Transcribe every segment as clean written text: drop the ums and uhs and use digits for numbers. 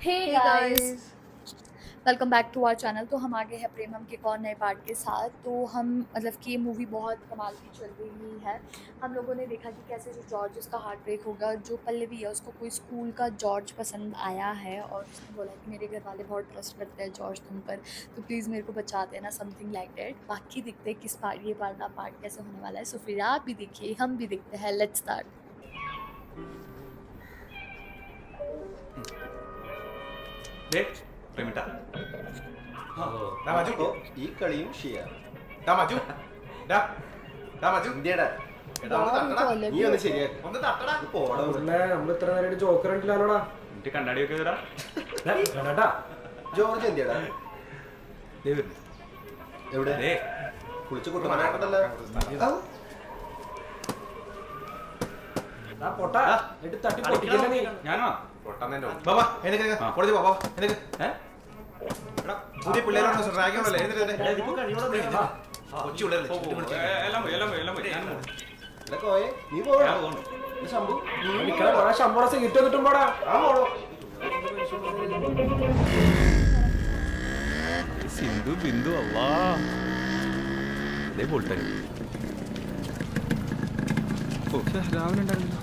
Hey guys, welcome back to our channel. तो हम आ गए हैं प्रेमम के एक और नए पार्ट के साथ। तो हम मतलब कि ये मूवी बहुत कमाल की चल रही है। हम लोगों ने देखा कि कैसे जो जॉर्ज उसका हार्ट ब्रेक होगा। जो पल्लवी है उसको कोई स्कूल का जॉर्ज पसंद आया है और उसने बोला कि मेरे घर वाले बहुत ट्रस्ट करते हैं जॉर्ज तुम पर, तो प्लीज़ मेरे को बचा देना, समथिंग लाइक दैट। बाकी देखते हैं किस पार्ट ये पार्ट कैसे होने वाला है। सो फिर आप भी देखिए, हम भी देखते हैं। Let's start. ഈ കളിയും ഷിയാ നീ ഒന്ന് ശരിയാക്കി പോടാ നമ്മൾ ഇത്ര നേരം ജോക്കർ ഉണ്ടല്ലോടാ കണ്ണാടി വെക്കാ ജോർജ് എന്തിയാടാ എവിടെ കുളിച്ച് കുട്ടനാട്ടല്ലോ ഞാനോ പുതിയ പിള്ളേരാണോ റാഗിയാണല്ലേ കൊച്ചു കോയെ നീ പോടാ ശംഭു ശമ്പളം സീറ്റ് വന്നിട്ടും പോടാ സിന്ധു ബിന്ദു അല്ലാ പോട്ടെ രാവിലെ ഉണ്ടായിരുന്നു.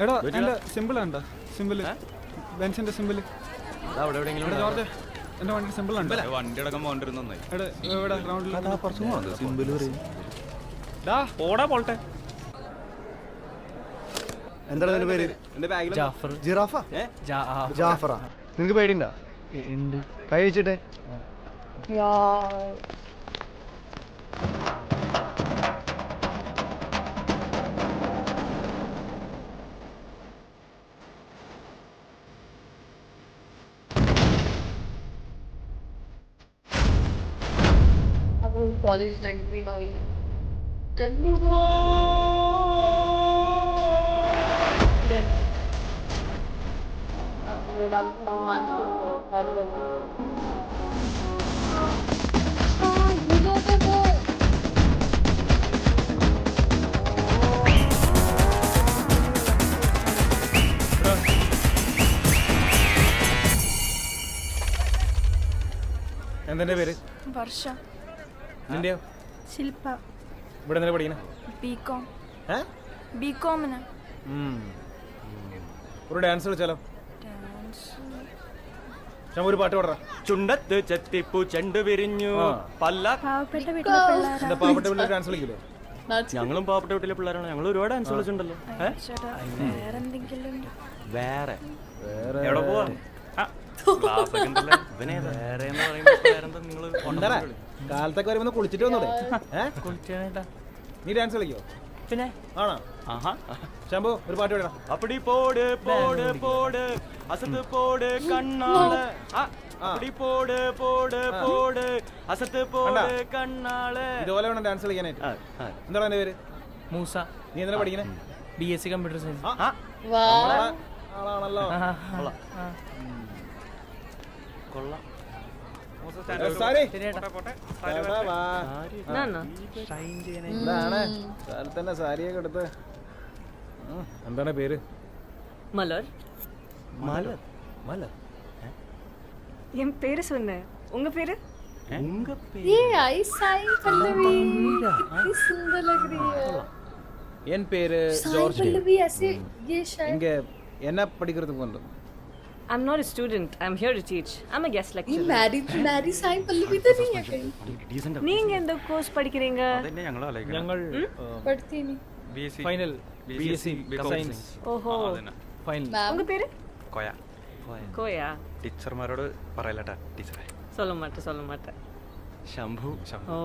എടാ എന്റെ സിമ്പിൾ ഉണ്ടോ? സിമ്പിൾ ബെൻസിന്റെ സിമ്പിൾ ജോർജ് എന്റെ വണ്ടി സിമ്പിൾ ഉണ്ട്. വണ്ടി അടക്കം പോണ്ടിരുന്നു നന്നായി. എടാ എവിടെ ഗ്രൗണ്ടിൽ സിമ്പിൾ ഓടാ പോട്ടെ. എന്താണ് നിന്റെ പേര്? എന്റെ ബാഗിൽ ജിറാഫ ജാഫറ. നിനക്ക് പേടിയുണ്ടോ? ഉണ്ട്. കൈ വെച്ചിട്ടേ कॉलेज लगी हुई എന്തെന്റെ പേര്? വർഷ. നിന്റെയോ? ശില്പ. ഇവിടെ എന്തിനാ പഠിക്കണേ? ബികോം. ഏ? ബികോമിന്. ഒരു ഡാൻസ് കളിച്ചാലോ? ഞാൻ ഒരു പാട്ട് പാടാ. ചുണ്ടത്ത് ചെത്തിപ്പൂ ചെണ്ട് വിരിഞ്ഞു പല്ല. പാവപ്പെട്ട വീട്ടിലെ പിള്ളേരാ. എന്താ പാവപ്പെട്ട പിള്ളേർ ഡാൻസ് കളിക്കില്ലേ? ഞങ്ങളും പാവപ്പെട്ട വീട്ടിലെ പിള്ളേരാണ്. ഞങ്ങൾ ഒരുപാട് ഡാൻസ് കളിച്ചിട്ടുണ്ടല്ലോ. ചേട്ടാ, വേറെന്തെങ്കിലും ഉണ്ടോ? വേറെ വേറെ എവിടെ പോവാ? കാലത്തൊക്കെ വരുമ്പോ കുളിച്ചിട്ട് വന്നൂടെ? നീ ഡാൻസ് കളിക്കോ? പിന്നെ ആണോ? ശംഭു ഒരു പാട്ട് പാടാ. അപ്പടി പോട് പോട് പോട് അസത്ത് പോട് കണ്ണാള്. അപ്പടി പോട് പോട് പോട് അസത്ത് പോട് കണ്ണാള്. ഇതുപോലെ വേണം ഡാൻസ് കളിക്കാനായിട്ട്. എന്താണ് എന്റെ പേര്? മൂസ. നീ എന്തിനാ പഠിക്കണേ? BSc computer science. ആളാണല്ലോ. കൊള്ളാം. തന്നെ സാരിയൊക്കെ എടുത്ത്. എന്താണ് പേര്? மலர். മലർ മലർ. என் பேரு சொன்னேன். உங்க பேரு? ये आई साई पल्लवी कितनी सुंदर लग रही है। என் பேரு साई ஜார்ஜ். पल्लवी ऐसे ये शायद இங்க என்ன படிக்கிறதுக்கு வந்து? I'm not a student. I'm here to teach. I'm a guest ये lecturer. मैरी साई पल्लवी तो नहीं है कहीं? நீங்க எந்த கோர்ஸ் படிக்கிறீங்க? ഞങ്ങൾ पढ़ती नहीं। Final BSc science. ஓஹோ. ഫൈനൽ. உங்க பேரு? കോയ கோயா. ടീച്ചർമാരോട് പറയലട്ടാ ടീച്ചറെ. சொல்ல மாட்டேன். ശംഭു ഓ.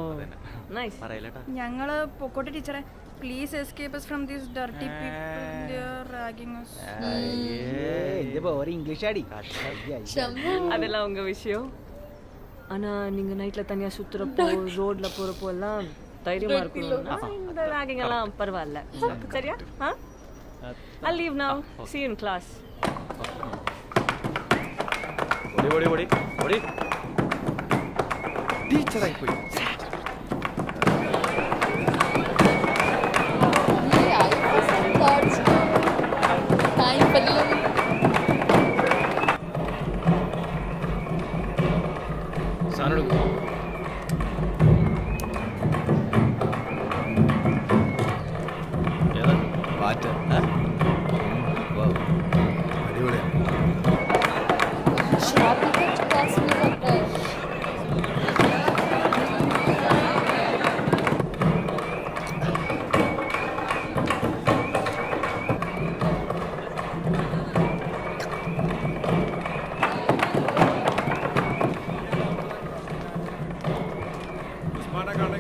നൈസ്. പറയലട്ടാ. ഞങ്ങള് പൊക്കോട്ടെ ടീച്ചറെ. Please escape us from these dirty people. They are ragging us. English ആടി. शंभू அதெல்லாம் உங்க விஷயம். ஆனா நீங்க நைட்ல தனியா சுத்துறப்போ ரோட்ல போறப்போ எல்லாம் தைரியமா இருக்கணும். இந்த ராகிங் எல்லாம் பரவாயில்ல. சரியா? I'll leave now. See you in class. ഓടി ഓടി ഓടി ഓടി. ടീച്ചറായി പോയി. ये आई पसंद जॉर्ज। साई पल्लवी സാധനം എടുക്കും. ഏതാ? വാറ്റ് അടിപൊളിയാണ്. शराब पीकर जो पास में करता है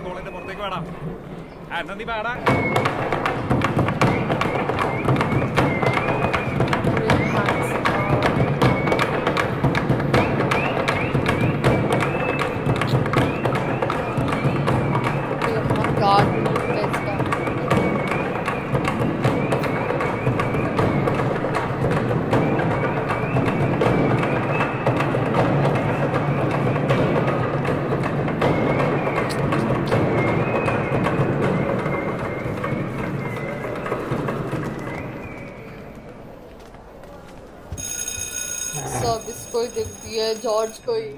കോളേജിന്റെ പുറത്തേക്ക് വേടാ എന്നാ നീ വേടാ God, let's go. सब इसको ही देखती है जॉर्ज को ही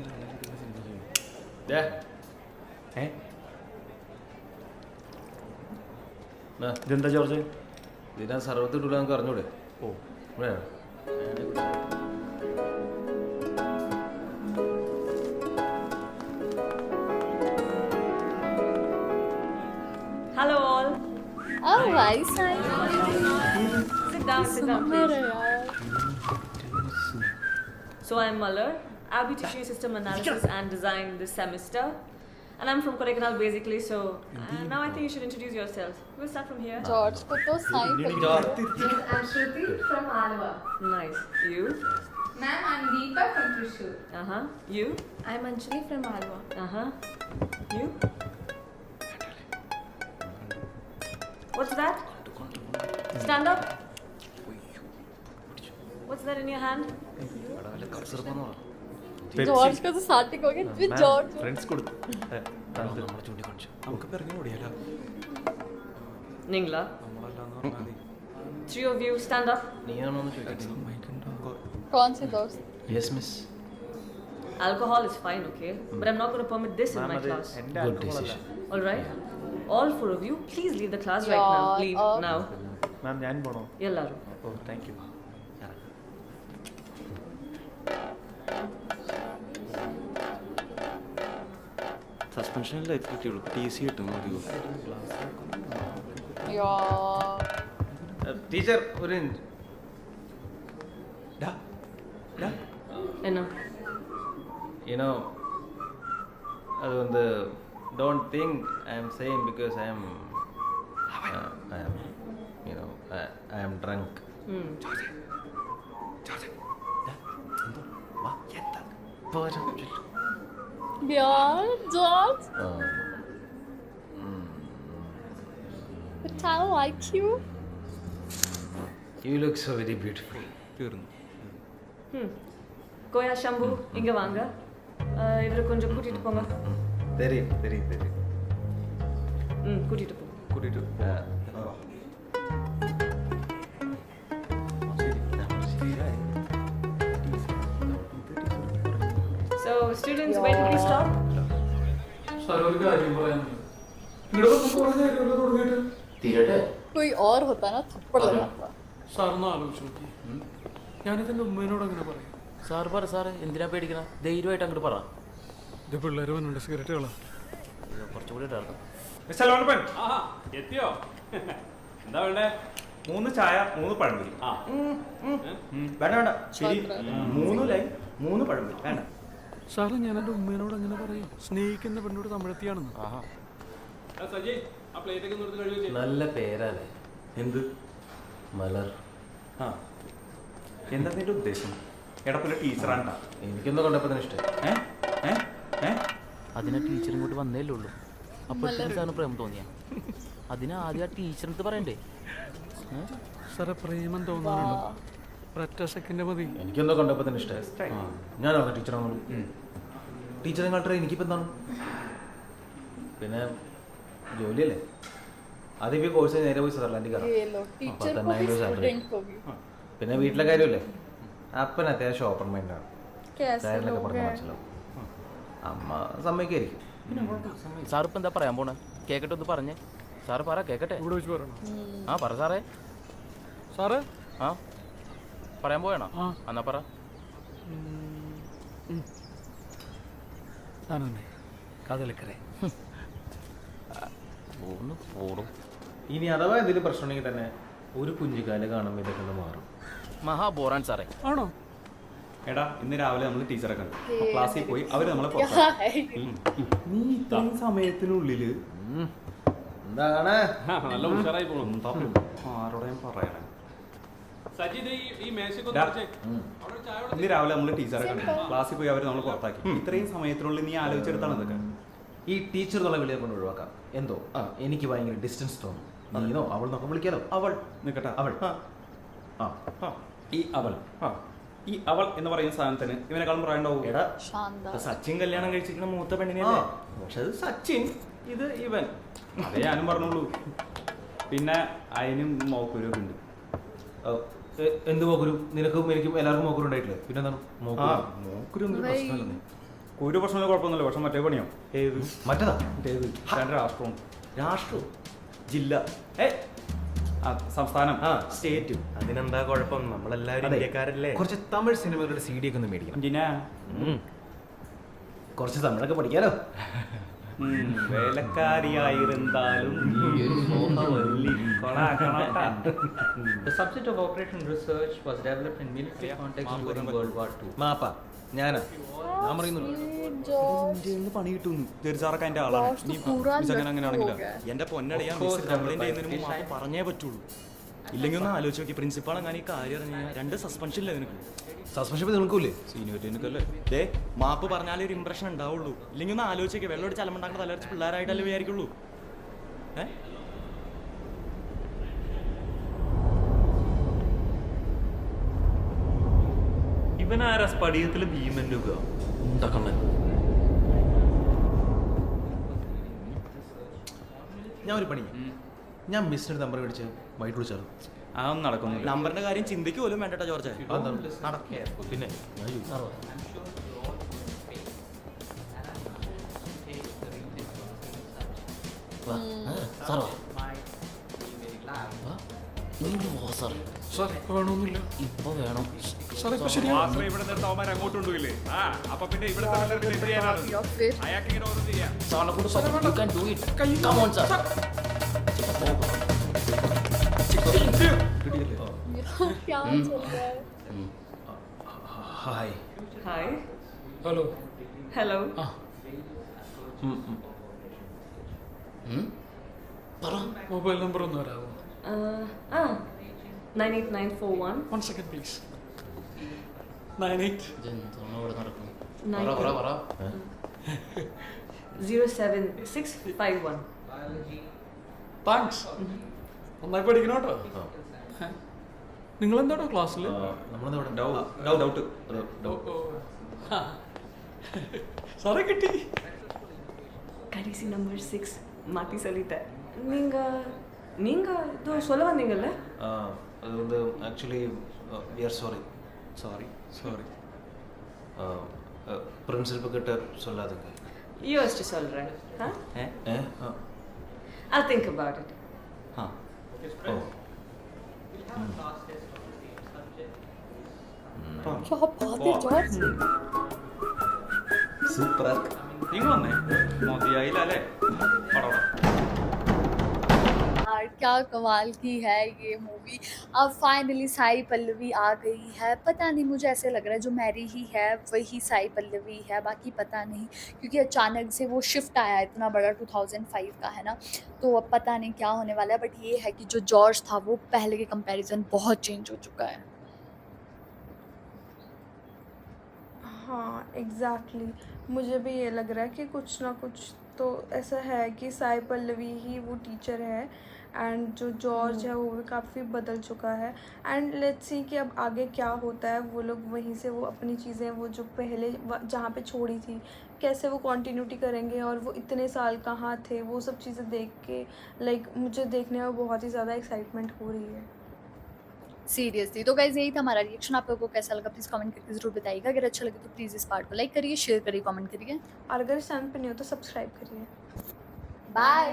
ഇതെന്താ ജോർജ്? ഇതിനാ സർവത്ത് ഇട്ടൂല നമുക്ക് അറിഞ്ഞൂടെ? ഓ ഇവിടെ Hello all. oh nice nice Sit down, please. So I'm Muller. I'll be teaching you system analysis and design this semester. And I'm from Kodaikanal basically, so now I think you should introduce yourselves. We'll start from here. George को तो sign I'm Shruti from Alva. Nice. You? Ma'am, I'm Deepa from Thrissur. Uh-huh. You? I'm Anjali from Alva. Uh-huh. You? What's that? Stand up. What's that in your hand? George का तो starting हो गया फिर George friends കൊടുത്തു നമുക്ക് പിറകെ ഓടിയാലോ? Ningla. Three of you stand up. നീയാണോന്ന് ചോദിക്കട്ടെ? कौन से दोस्त yes miss. Alcohol is fine, okay? But I'm not going to permit this in my class. Good decision. All right? All four of you, please leave the class right now. Yeah, Leave now. Ma'am ഞാൻ പോണോ? Yellaru. ഓ thank you. Suspension life കിട്ടിയുള്ളൂ, T C കിട്ടും. यार teacher ഒരു minute. Enna. You know அது வந்து don't think I am saying because I am you know I am drunk. Hmm. यार George but I like you you look so very beautiful. തീർന്നു. Koya Shambhu, inga vaanga. Ivara konjam kootitu ponga. தெரியும் தெரியும் தெரியும். Kootitu ponga. കൂട്ടിയിട്ട് So students, where did we stop? कोई और होता ना थप्पड़ लगाता സാറൊന്ന് ആലോചിച്ച് നോക്കി ഞാനിതെൻ്റെ ഉമ്മേനോട് അങ്ങനെ പറയും. സാർ പറ സാറേ, എന്തിനാ പേടിക്കണ? ധൈര്യമായിട്ട് അങ്ങോട്ട് പറ. ഇത് പിള്ളേർ വന്നുണ്ട് സിഗരറ്റുകളാ. കുറച്ചുകൂടി ഇട്ടായിരുന്നു. മിസ്റ്റർ ലോണപ്പൻ എത്തിയോ? എന്താ വേണ്ടേ? 3 ചായ 3 പഴംപൊരി. വേണ്ട വേണ്ട ശരി, 3 ലൈൻ 3 പഴംപൊരി വേണ്ട. സാറേ, ഞാൻ എൻ്റെ ഉമ്മേനോട് അങ്ങനെ പറയും, സ്നേഹിക്കുന്ന പെണ്ണോട് തമിഴത്തിയാണെന്ന്. നല്ല പേരല്ലേ? എന്ത് മലർ. ആ എന്താ നിന്റെ ഉദ്ദേശം? എടപ്പുള്ള ടീച്ചറാണ്ടാ? എനിക്കെന്തോ കണ്ടപ്പോൾ തന്നെ ഇഷ്ടം. അതിനെ ടീച്ചർ ഇങ്ങോട്ട് വന്നേല്ലേ ഉള്ളൂ. അപ്പോൾ സാറിന് പ്രേമം തോന്നിയ അതിന് ആദ്യം ആ ടീച്ചറിനടുത്ത് പറയണ്ടേ? സാറേ, പ്രേമം തോന്നാറുണ്ട്, ഒരൊറ്റ സെക്കൻഡ് മതി. എനിക്കെന്തോ കണ്ടപ്പോൾ തന്നെ ഇഷ്ടമായി. ഞാനാണ് ടീച്ചറാണോ? ടീച്ചറെ കണ്ടിട്ട് എനിക്കിപ്പോൾ എന്താണ്? പിന്നെ ജോലിയല്ലേ? അതിപ്പോൾ കോഴ്സ് നേരെ പോയി സ്വിറ്റ്സർലൻഡിൽ കയറാം. ये लो टीचर को भी स्टूडेंट को भी പിന്നെ വീട്ടിലെ കാര്യമല്ലേ? അപ്പൻ അത്യാവശ്യം ഓപ്പൺ മൈൻഡാണ്. कैसे കാര്യങ്ങളൊക്കെ लोग പറഞ്ഞ് हैं മനസ്സിലാവും. അമ്മ സമ്മതിക്കായിരിക്കും. സാർ ഇപ്പം എന്താ പറയാൻ പോണേ? കേക്കട്ടെ, ഒന്ന് പറഞ്ഞേ സാറ്, പറ കേക്കട്ടെ. ഇവിടെ വെച്ച് പറയണം. ആ പറ സാറേ. സാറ് ആ പറയാൻ പോയണോ? ആ. എന്നാ പറ. ನಾನು കാതലിക്കരേ. ഒന്ന് പോടും. ഇനി അഥവാ എന്തെങ്കിലും പ്രശ്നമുണ്ടെങ്കിൽ തന്നെ ഒരു കുഞ്ഞിക്കാല് കാണുമ്പോൾ ഇതൊക്കെ ഒന്ന് മാറും. മഹാ ബോറാൻ സാറേ. ആണോ? എടാ ഇന്ന് രാവിലെ നമ്മൾ ടീച്ചറെ കണ്ടു. ക്ലാസ്സിൽ പോയി അവർ നമ്മളെ क्या है നീ ഇത്രയും സമയത്തിനുള്ളില് എന്താണ് നല്ല ഉഷാറായി പോണു. ആരോടെയും പറയണേ. ഇന്ന് രാവിലെ നമ്മൾ ടീച്ചറെ കണ്ടു. ക്ലാസ്സിൽ പോയി അവർ നമ്മളെ പുറത്താക്കി. ഇത്രയും സമയത്തിനുള്ളിൽ നീ ആലോചിച്ചെടുത്താണ് ഇതൊക്കെ. ഈ ടീച്ചർ എന്നുള്ള വിളിയെ കൊണ്ട് ഒഴിവാക്കാം. എന്തോ എനിക്ക് ഭയങ്കര ഡിസ്റ്റൻസ് തോന്നും. നീനോ അവൾ നോക്കാൻ വിളിക്കാലോ. അവൾ നിൽക്കട്ടെ. അവൾ ഈ അവൾ ഈ അവൾ എന്ന് പറയുന്ന സാധനത്തിന് ഇവനെക്കാളും പ്രായം ഉണ്ടാവും. എടാ शानदार സച്ചിൻ കല്യാണം കഴിച്ചിരിക്കുന്ന മൂത്ത പെണ്ണിനെയല്ലേ? പക്ഷെ അത് സച്ചിൻ, ഇത് ഇവൻ. അതേ ഞാനും പറഞ്ഞോളൂ. പിന്നെ അതിനും മോക്കുരൊക്കെ ഉണ്ട്. എന്ത് മോക്കുരു? നിനക്കും എനിക്കും എല്ലാവർക്കും മോക്കുരു ഉണ്ടായിട്ടില്ലേ? പിന്നെ എന്താണ് മോക്കുരൊന്നും പ്രശ്നമല്ലേ? ഒരു പ്രശ്നമൊന്നും കുഴപ്പമൊന്നുമില്ല. പക്ഷെ മറ്റേ പണിയോ? ഏത് മറ്റേതാ? ഏത് രാഷ്ട്രവും രാഷ്ട്രവും ജില്ല സംസ്ഥാനം സ്റ്റേറ്റും. അതിനെന്താ കുഴപ്പം? നമ്മളെല്ലാവരും ഇന്ത്യക്കാരല്ലേ? കുറച്ച് തമിഴ് സിനിമകളുടെ CD ഒക്കെ ഒന്ന് മേടിക്കണം. എന്തിനാ? കുറച്ച് തമിഴൊക്കെ പഠിക്കാലോ. വേലക്കാരിയായിരുന്നാലും The subject of operation research was developed in military context during World War II. മാപ്പ ഞാനാ ഞാൻ പറയുന്നുള്ളൂ. പണി കിട്ടുന്നു. തീർച്ചയാറൊക്കെ എന്റെ ആളാണ്. അങ്ങനെയാണെങ്കിലോ എന്റെ പൊന്നടിയാ കംപ്ലൈന്റ് ചെയ്യുന്നതിന് മുമ്പ് മാപ്പ് പറഞ്ഞേ പറ്റുള്ളൂ. ഇല്ലെങ്കിൽ ഒന്ന് ആലോചിച്ച് നോക്കി. പ്രിൻസിപ്പാൾ അങ്ങനെ ഈ കാര്യം അറിഞ്ഞാൽ 2 സസ്പെൻഷനില്ലേ നിനക്ക്? സസ്പെൻഷൻ നിൽക്കൂലേ? സീനിയോറിറ്റി നിനക്കല്ലേ? ദേ മാപ്പ് പറഞ്ഞാലേ ഒരു ഇംപ്രഷൻ ഉണ്ടാവുള്ളൂ. ഇല്ലെങ്കിൽ ഒന്ന് ആലോചിച്ച് നോക്കി. വെള്ളം അടിച്ച് അലമുണ്ടാക്കുന്ന തലവരച്ച് പിള്ളേരായിട്ടല്ലേ വിചാരിക്കുള്ളൂ. ഇവനാരാ സ്പടികത്തിൽ ഭീമന്റെ ഞാൻ ഒരു പണി, ഞാൻ മിസ്സിന്റെ നമ്പർ മേടിച്ച് വൈകിട്ട് വിളിച്ചാലോ? അതൊന്നും നടക്കുന്നില്ല. നമ്പറിന്റെ കാര്യം ചിന്തിക്ക് പോലും വേണ്ടട്ടോ ജോർജ്. പിന്നെ വേണമെന്നില്ല. ഇപ്പൊ വേണം സാറേ ഇപ്പൊ ശരിയാ. ഇവിടെ നിർത്ത് അവന്മാർ അങ്ങോട്ട് കൊണ്ടുപോയില്ലേ? അപ്പൊ പിന്നെ ഇവിടെ എന്ത് ചെയ്യാനാണ്? या फिर അയാൾക്ക് ഇങ്ങനെ ഓർഡർ ചെയ്യാം. സാറിനെ കൊണ്ട് പറ്റും. You can do it. Come on, sir. क्या चल रहा है? Hi. Hi. Hello. Hello. Mobile number ഒന്ന് വരാമോ? 98941 1 second please. 98 07651. താങ്ക്സ്. നന്നായി പഠിക്കണം കേട്ടോ. നിങ്ങളെന്താടോ ക്ലാസ്സിൽ? ഡൗട്ട് സാറേ കിട്ടി. கடைசி நம்பர் 6 மாற்றி சொல்லிட்டேன். நீங்கள் இதோ சொல்ல வந்தீங்கல்ல? அது வந்து actually we are sorry. Principal கிட்ட சொல்லாதுங்க. யோசிச்சு சொல்கிறேன். I'll think about it. क्या बात है जॉर्ज? സൂപ്പർ. നിങ്ങൾ വന്നേ മതിയായില്ല അല്ലേ? यार क्या कमाल की है ये मूवी. अब फाइनली साई पल्लवी आ गई है. पता नहीं, मुझे ऐसे लग रहा है जो मैरी ही है वही साई पल्लवी है, बाकी पता नहीं, क्योंकि अचानक से वो शिफ्ट आया इतना बड़ा 2005 का है ना, तो अब पता नहीं क्या होने वाला है. बट ये है कि जो जॉर्ज था वो पहले के कंपैरिजन बहुत चेंज हो चुका है. हाँ एग्जैक्टली मुझे भी ये लग रहा है कि कुछ ना कुछ तो ऐसा है कि साई पल्लवी ही वो टीचर है एंड जो जॉर्ज है वो भी काफ़ी बदल चुका है. एंड लेट्स सी कि अब आगे क्या होता है. वो लोग वहीं से वो अपनी चीज़ें वो जो पहले जहाँ पे छोड़ी थी कैसे वो कंटिन्यूटी करेंगे और वो इतने साल कहाँ थे, वो सब चीज़ें देख के लाइक मुझे देखने में बहुत ही ज़्यादा एक्साइटमेंट हो रही है. सीरियसली। तो गाइज यही था हमारा रिएक्शन। आप लोगों को कैसा लगा प्लीज़ कमेंट करके ज़रूर बताइएगा। अगर अच्छा लगे तो प्लीज़ इस पार्ट को लाइक करिए, शेयर करिए, कमेंट करिए। और अगर इस चैनल पर नहीं हो तो सब्सक्राइब करिए। बाय।